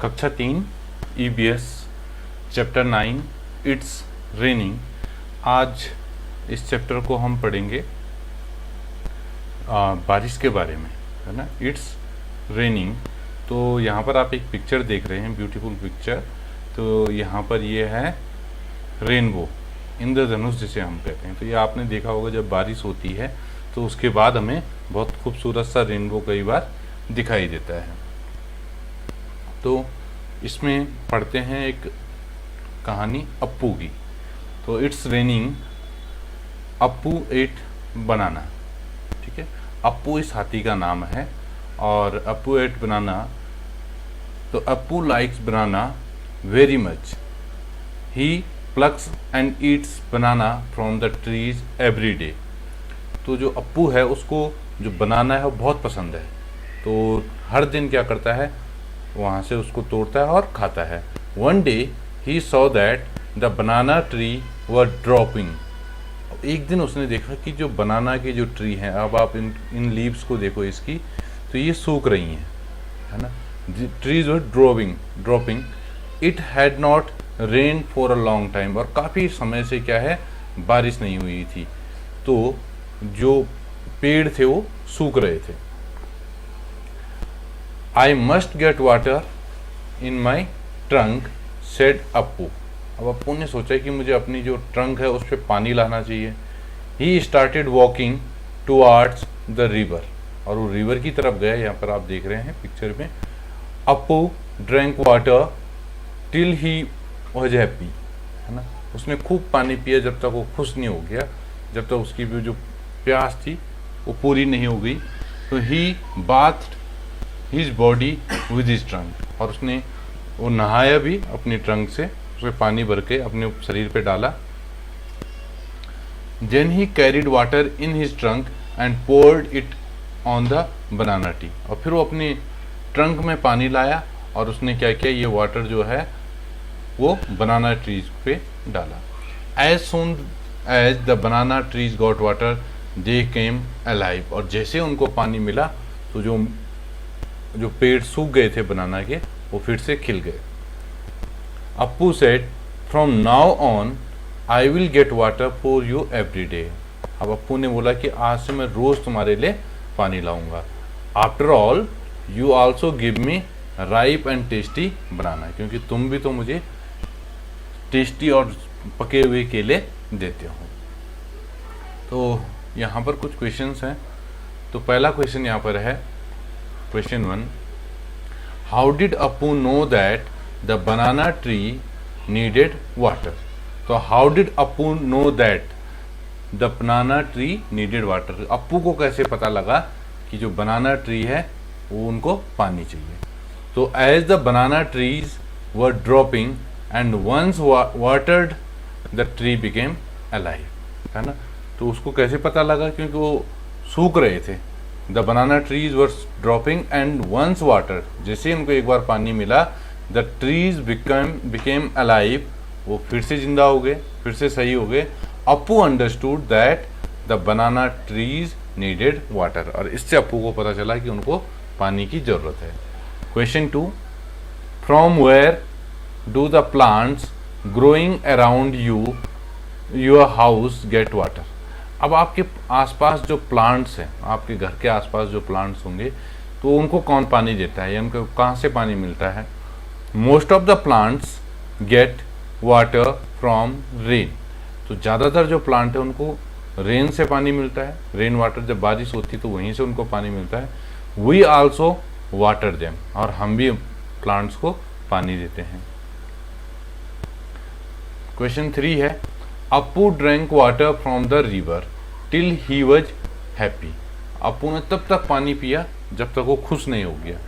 कक्षा 3 EBS chapter 9 it's raining. आज इस चैप्टर को हम पढ़ेंगे बारिश के बारे में, है ना। It's raining. तो यहाँ पर आप एक पिक्चर देख रहे हैं, ब्यूटीफुल पिक्चर। तो यहाँ पर ये है रेनबो, इंद्रधनुष जिसे हम कहते हैं। तो ये आपने देखा होगा, जब बारिश होती है तो उसके बाद हमें बहुत खूबसूरत सा रेनबो कई बार दिखाई देता है। तो इसमें पढ़ते हैं एक कहानी अप्पू की। तो इट्स रेनिंग, अप्पू एट बनाना। ठीक है, अप्पू इस हाथी का नाम है और अप्पू एट बनाना। तो Appu likes banana very much. He plucks and Yeats banana from the trees every day. तो जो अप्पू है उसको जो बनाना है वो बहुत पसंद है, तो हर दिन क्या करता है, वहाँ से उसको तोड़ता है और खाता है। One day he saw that the banana tree were dropping. एक दिन उसने देखा कि जो बनाना की जो ट्री है, अब आप इन लीव्स को देखो इसकी, तो ये सूख रही हैं, है ना। Trees were dropping. It had not rain for a long time. और काफ़ी समय से क्या है, बारिश नहीं हुई थी, तो जो पेड़ थे वो सूख रहे थे। I must get water in my trunk said Appu. अब अप्पू ने सोचा कि मुझे अपनी जो ट्रंक है उस पर पानी लाना चाहिए। He started walking towards the river. और वो रिवर की तरफ गया, यहाँ पर आप देख रहे हैं पिक्चर में। Appu drank water till he was happy, है ना। उसने खूब पानी पिया जब तक वो खुश नहीं हो गया, जब तक उसकी भी जो प्यास थी वो पूरी नहीं हो गई। तो he bath his body with his trunk. और उसने वो नहाया भी अपनी ट्रंक से, उसमें पानी भर के अपने शरीर पे डाला। Then he carried water in his trunk and poured it on the banana tree. और फिर वो अपनी ट्रंक में पानी लाया और उसने क्या किया, ये वाटर जो है वो बनाना ट्रीज पे डाला। As soon as the banana trees got water they came alive. और जैसे उनको पानी मिला तो जो पेड़ सूख गए थे बनाना के, वो फिर से खिल गए। Appu said from now on I will get water for you every day. अब अप्पू ने बोला कि आज से मैं रोज तुम्हारे लिए पानी लाऊंगा। After all you also give me ripe and tasty banana, क्योंकि तुम भी तो मुझे टेस्टी और पके हुए केले देते हो। तो यहाँ पर कुछ क्वेश्चंस हैं। तो पहला क्वेश्चन यहाँ पर है, question 1, how did Appu know that the banana tree needed water. तो how did Appu know that the banana tree needed water. Appu को कैसे पता लगा कि जो बनाना ट्री है वो उनको पानी चाहिए। तो as the banana trees were dropping and once watered the tree became alive, है ना। तो उसको कैसे पता लगा, क्योंकि वो सूख रहे थे। The banana trees were dropping and once water, जैसे उनको एक बार पानी मिला, द ट्रीज बिकेम अलाइव, वो फिर से जिंदा हो गए, फिर से सही हो गए। Appu understood that the banana trees needed water. और इससे अप्पू को पता चला कि उनको पानी की जरूरत है। Question 2, from where do the plants growing around your house get water. अब आपके आसपास जो प्लांट्स हैं, आपके घर के आसपास जो प्लांट्स होंगे, तो उनको कौन पानी देता है या उनको कहाँ से पानी मिलता है। Most of the plants get water from rain. तो ज़्यादातर जो प्लांट है उनको रेन से पानी मिलता है। रेन वाटर, जब बारिश होती है तो वहीं से उनको पानी मिलता है। वी आल्सो वाटर देम, और हम भी प्लांट्स को पानी देते हैं। क्वेश्चन 3 है, Appu drank water from the river till he was happy. Appu ने तब तक पानी पिया जब तक वो खुश नहीं हो गया।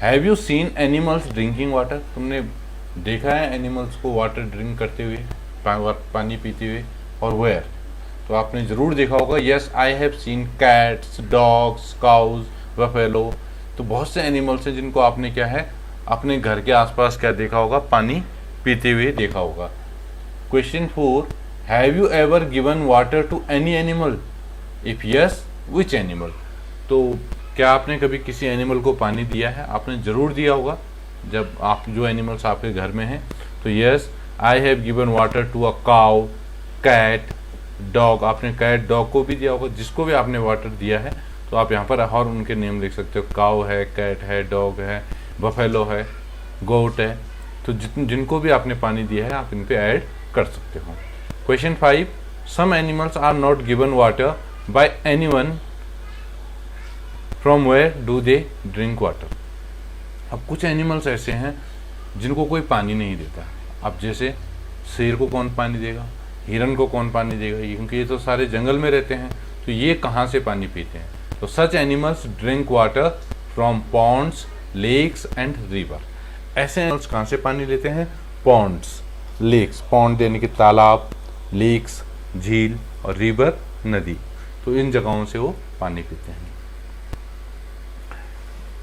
Have you scene animals drinking water. तुमने देखा है एनिमल्स को वाटर ड्रिंक करते हुए, पानी पीते हुए, और वेयर। तो आपने जरूर देखा होगा। Yes I have seen cats, dogs, cows, buffalo. तो बहुत से एनिमल्स हैं जिनको आपने क्या है, अपने घर के आसपास क्या देखा होगा, पानी पीते हुए देखा होगा। Question 4, have you ever given water to any animal. If yes which animal. तो क्या आपने कभी किसी एनिमल को पानी दिया है? आपने जरूर दिया होगा। जब आप जो एनिमल्स आपके घर में हैं, तो yes I have given water to a cow, cat, dog. आपने कैट डॉग को भी दिया होगा, जिसको भी आपने वाटर दिया है तो आप यहाँ पर और उनके नेम लिख सकते हो, काउ है, कैट है, डॉग है, बफेलो है, गोट है। तो जिनको भी आपने पानी दिया है आप इन पे ऐड कर सकते हो। Question 5, some animals are not given water by anyone, from where do they drink water. अब कुछ एनिमल्स ऐसे हैं जिनको कोई पानी नहीं देता। अब जैसे शेर को कौन पानी देगा, हिरन को कौन पानी देगा, क्योंकि ये तो सारे जंगल में रहते हैं, तो ये कहाँ से पानी पीते हैं। तो such animals drink water from ponds, lakes and river. ऐसे एनिमल्स कहाँ से पानी लेते हैं, पॉन्ड्स, लेक्स, पॉन्ड यानी कि तालाब, लेक्स झील, और रिवर नदी, तो इन जगहों से वो पानी पीते हैं।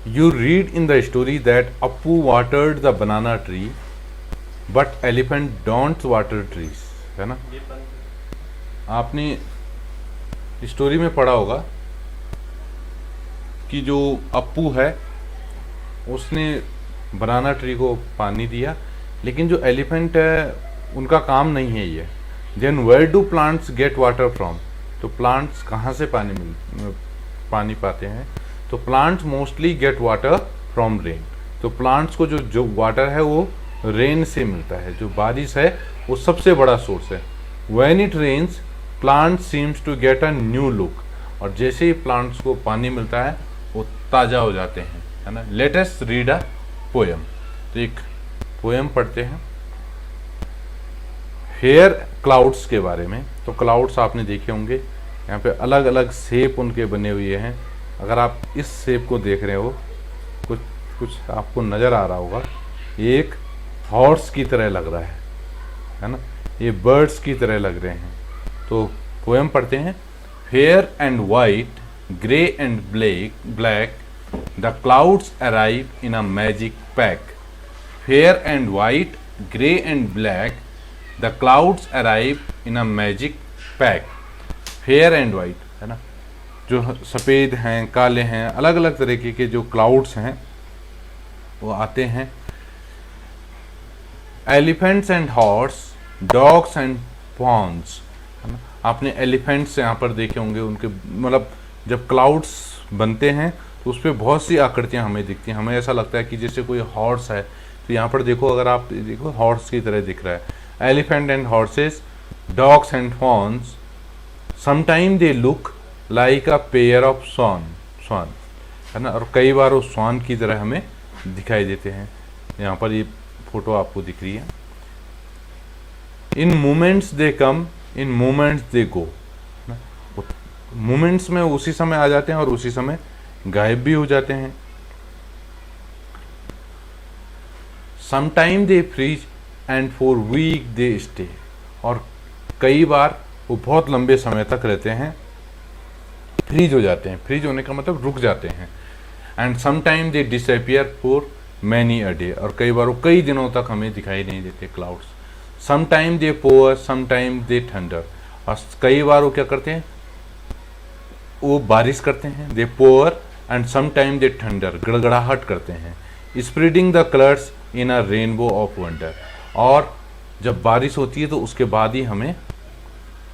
You read in the story that Appu watered the banana tree, but elephant don't water trees, है ना। आपने स्टोरी में पढ़ा होगा कि जो अप्पू है उसने बनाना ट्री को पानी दिया, लेकिन जो एलिफेंट है उनका काम नहीं है ये। Then where do plants get water from, तो प्लांट्स कहाँ से पानी पाते हैं, तो plants mostly get water from rain. तो प्लांट्स को जो वाटर है वो रेन से मिलता है, जो बारिश है वो सबसे बड़ा सोर्स है। When it rains plant seems to get a new look, और जैसे ही प्लांट्स को पानी मिलता है वो ताज़ा हो जाते हैं, है ना। Let us read a poem, तो एक पोएम पढ़ते हैं फेयर क्लाउड्स के बारे में। तो क्लाउड्स आपने देखे होंगे, यहाँ पे अलग अलग शेप उनके बने हुए हैं। अगर आप इस शेप को देख रहे हो, कुछ आपको नज़र आ रहा होगा, एक हॉर्स की तरह लग रहा है ना, ये बर्ड्स की तरह लग रहे हैं। तो पोएम पढ़ते हैं। Fair and white, grey and black, the clouds arrive in a magic pack. Fair and white, grey and black, the clouds arrive in a magic pack. Fair and white, है ना, जो सफ़ेद हैं, काले हैं, अलग अलग तरीके के जो क्लाउड्स हैं वो आते हैं। Elephants and horse, dogs and pawns, है ना। आपने एलिफेंट्स यहाँ पर देखे होंगे, उनके मतलब जब क्लाउड्स बनते हैं तो उस पर बहुत सी आकृतियाँ हमें दिखती हैं। हमें ऐसा लगता है कि जैसे कोई हॉर्स है, तो यहाँ पर देखो, अगर आप देखो हॉर्स की तरह दिख रहा है। Elephant and horses, dogs and pawns, sometime they look like a pair of swan, है ना, और कई बार वो स्वान की तरह हमें दिखाई देते हैं। यहाँ पर ये फोटो आपको दिख रही है। In moments they come, in moments they go, moments में उसी समय आ जाते हैं और उसी समय गायब भी हो जाते हैं। Sometime they freeze and for week they stay, और कई बार वो बहुत लंबे समय तक रहते हैं, फ्रीज हो जाते हैं। फ्रीज होने का मतलब रुक जाते हैं। And sometime they disappear for many a day, और कई बार वो कई दिनों तक हमें दिखाई नहीं देते clouds. Sometime they pour, sometime they thunder, और कई बार वो क्या करते हैं, वो बारिश करते हैं, they pour, and sometime they thunder, गड़गड़ाहट करते हैं। Spreading the colours in a rainbow of wonder, और जब बारिश होती है तो उसके बाद ही हमें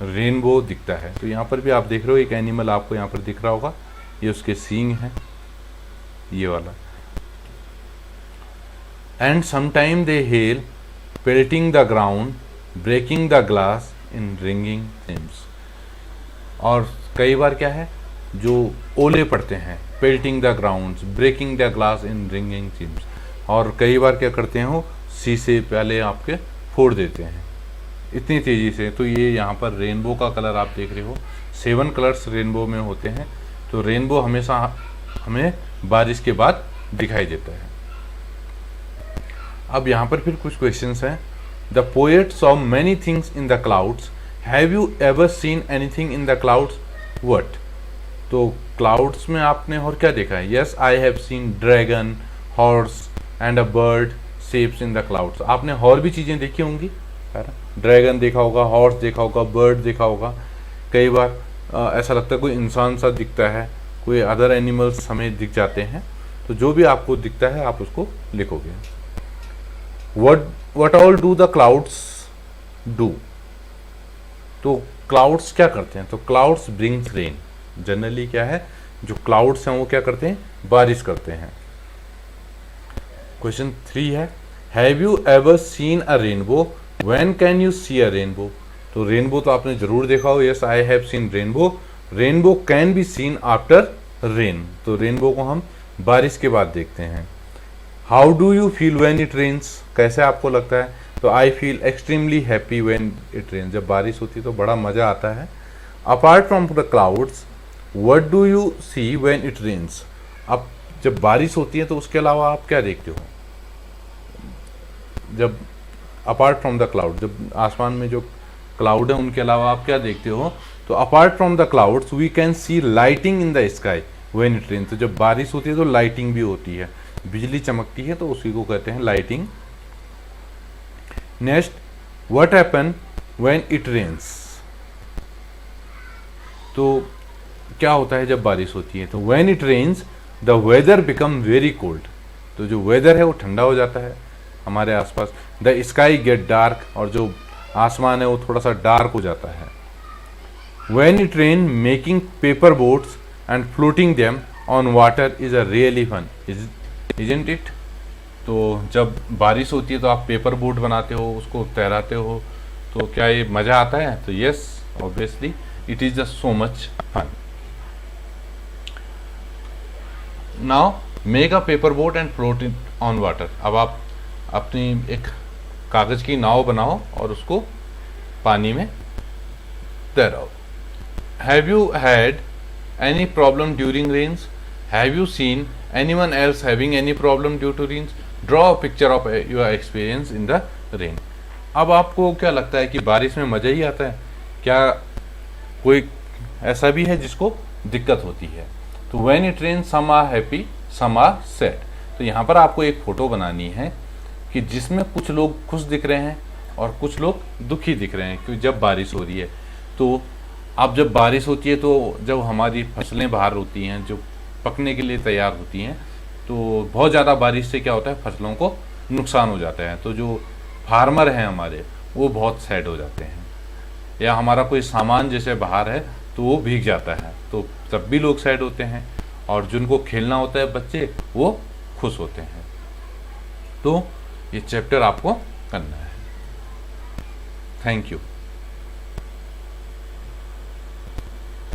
रेनबो दिखता है। तो यहाँ पर भी आप देख रहे हो एक एनिमल आपको यहाँ पर दिख रहा होगा, ये उसके सींग हैं, ये वाला। And sometime they hail, pelting the ground, breaking the glass in ringing chimes, और कई बार क्या है, जो ओले पड़ते हैं, pelting the ground, breaking the glass in ringing chimes, और कई बार क्या करते हैं, वो शीशे पहले आपके फोड़ देते हैं इतनी तेज़ी से। तो ये यहाँ पर रेनबो का कलर आप देख रहे हो, 7 कलर्स रेनबो में होते हैं। तो रेनबो हमेशा हमें बारिश के बाद दिखाई देता है। अब यहाँ पर फिर कुछ क्वेश्चंस हैं। The poet saw many things in the clouds, have you ever scene anything in the clouds, what. तो क्लाउड्स में आपने और क्या देखा है। Yes I have scene dragon, horse and a bird shapes in the clouds. आपने और भी चीज़ें देखी होंगी, है ना, ड्रैगन देखा होगा, हॉर्स देखा होगा, बर्ड देखा होगा। कई बार ऐसा लगता है कोई इंसान सा दिखता है, कोई अदर एनिमल्स हमें दिख जाते हैं। तो जो भी आपको दिखता है आप उसको लिखोगे। what all do the clouds do? तो क्लाउड्स क्या करते हैं? तो क्लाउड्स ब्रिंग्स रेन। जनरली क्या है, जो क्लाउड्स हैं वो क्या करते हैं? बारिश करते हैं। क्वेश्चन 3 है, have you ever seen a rainbow? When can you see a rainbow? तो रेनबो तो आपने जरूर देखा हो। Yes, I have seen rainbow. Rainbow can be seen after rain. तो रेनबो को हम बारिश के बाद देखते हैं। How do you feel when it rains? कैसे आपको लगता है? तो I feel extremely happy when it rains. जब बारिश होती है तो बड़ा मजा आता है। Apart from the clouds what do you see when it rains? अब जब बारिश होती है तो उसके अलावा आप क्या देखते हो? जब अपार्ट फ्रॉम द क्लाउड, जब आसमान में जो क्लाउड है उनके अलावा आप क्या देखते हो? तो apart from the clouds we can see lighting in the sky when it rain. तो जब बारिश होती है तो लाइटिंग भी होती है, बिजली चमकती है, तो उसी को कहते हैं lighting. Next, what happen when it rains? तो क्या होता है जब बारिश होती है? तो when it rains the weather become very cold. तो जो वेदर है वो ठंडा हो जाता है हमारे आसपास। द स्काई गेट डार्क, और जो आसमान है वो थोड़ा सा डार्क हो जाता है। When it rain making paper boats and floating them on water is a really fun, isn't it? तो जब बारिश होती है तो आप पेपर बोट बनाते हो, उसको तैराते हो, तो क्या ये मजा आता है? तो yes, obviously it is just so much fun. Now make a paper boat and float it on water. अब आप अपनी एक कागज की नाव बनाओ और उसको पानी में तैराओ। Have you had any problem during rains? Have you seen anyone else having any problem due to rains? Draw a picture of your experience in the rain. अब आपको क्या लगता है कि बारिश में मजा ही आता है? क्या कोई ऐसा भी है जिसको दिक्कत होती है? तो when it rain some are happy some are sad. तो यहाँ पर आपको एक फोटो बनानी है कि जिसमें कुछ लोग खुश दिख रहे हैं और कुछ लोग दुखी दिख रहे हैं, क्योंकि जब बारिश हो रही है। तो अब जब बारिश होती है तो जब हमारी फसलें बाहर होती हैं, जो पकने के लिए तैयार होती हैं, तो बहुत ज़्यादा बारिश से क्या होता है, फसलों को नुकसान हो जाता है। तो जो फार्मर हैं हमारे, वो बहुत सैड हो जाते हैं। या हमारा कोई सामान जैसे बाहर है तो वो भीग जाता है, तो तब भी लोग सैड होते हैं। और जिनको खेलना होता है बच्चे, वो खुश होते हैं। तो ये चैप्टर आपको करना है। Thank you.